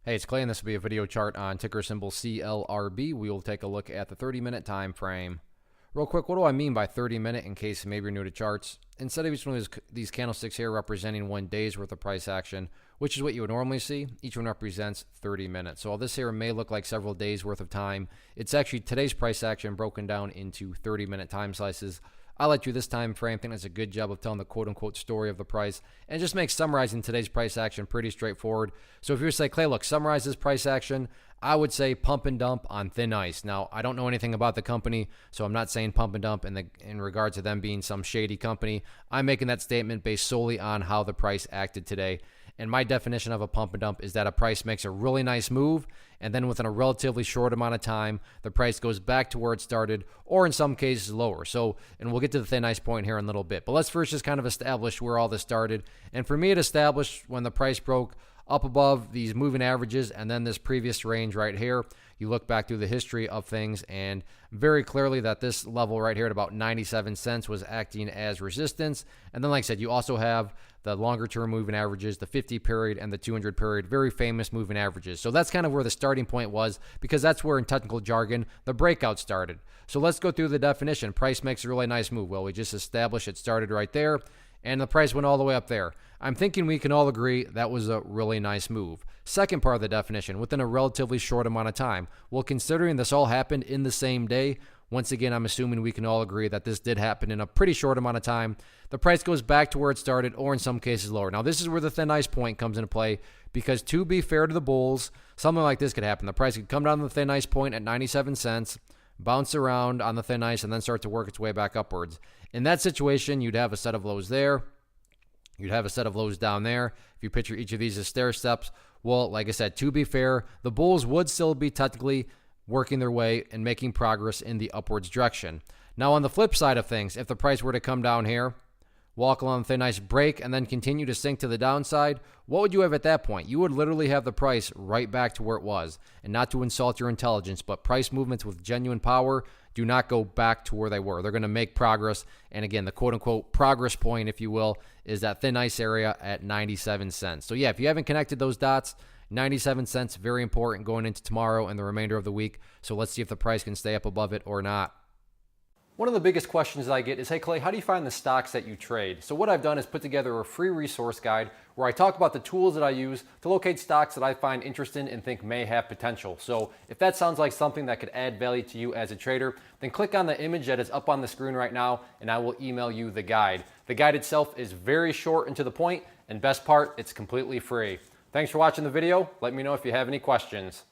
Hey, it's Clay, and this will be a video chart on ticker symbol CLRB. We will take a look at the 30-minute time frame. Real quick, what do I mean by 30-minute in case maybe you're new to charts? Instead of each one of these candlesticks here representing 1 day's worth of price action, which is what you would normally see, each one represents 30 minutes. So while this here may look like several days worth of time, it's actually today's price action broken down into 30-minute time slices. I like you this time frame. I think that's a good job of telling the quote-unquote story of the price and just makes summarizing today's price action pretty straightforward. So if you were to say, Clay, look, summarize this price action, I would say pump and dump on thin ice. Now, I don't know anything about the company, so I'm not saying pump and dump in regard to them being some shady company. I'm making that statement based solely on how the price acted today. And my definition of a pump and dump is that a price makes a really nice move, and then within a relatively short amount of time, the price goes back to where it started, or in some cases lower. So, and we'll get to the thin ice point here in a little bit. But let's first just kind of establish where all this started. And for me, it established when the price broke up above these moving averages and then this previous range right here. You look back through the history of things and very clearly that this level right here at about 97 cents was acting as resistance. And then, like I said, you also have the longer term moving averages, the 50 period and the 200 period, very famous moving averages. So that's kind of where the starting point was, because that's where in technical jargon, the breakout started. So let's go through the definition. Price makes a really nice move. Well, we just established it started right there, and the price went all the way up there. I'm thinking we can all agree that was a really nice move. Second part of the definition, within a relatively short amount of time. Well, considering this all happened in the same day, once again, I'm assuming we can all agree that this did happen in a pretty short amount of time. The price goes back to where it started, or in some cases lower. Now, this is where the thin ice point comes into play, because to be fair to the bulls, something like this could happen. The price could come down to the thin ice point at 97 cents, bounce around on the thin ice, and then start to work its way back upwards. In that situation, you'd have a set of lows there. You'd have a set of lows down there. If you picture each of these as stair steps, well, like I said, to be fair, the bulls would still be technically working their way and making progress in the upwards direction. Now, on the flip side of things, if the price were to come down here, walk along the thin ice, break, and then continue to sink to the downside, what would you have at that point? You would literally have the price right back to where it was. And not to insult your intelligence, but price movements with genuine power do not go back to where they were. They're going to make progress. And again, the quote-unquote progress point, if you will, is that thin ice area at 97 cents. So yeah, if you haven't connected those dots, 97 cents, very important going into tomorrow and the remainder of the week. So let's see if the price can stay up above it or not. One of the biggest questions I get is, hey Clay, how do you find the stocks that you trade? So what I've done is put together a free resource guide where I talk about the tools that I use to locate stocks that I find interesting and think may have potential. So if that sounds like something that could add value to you as a trader, then click on the image that is up on the screen right now and I will email you the guide. The guide itself is very short and to the point, and best part, it's completely free. Thanks for watching the video. Let me know if you have any questions.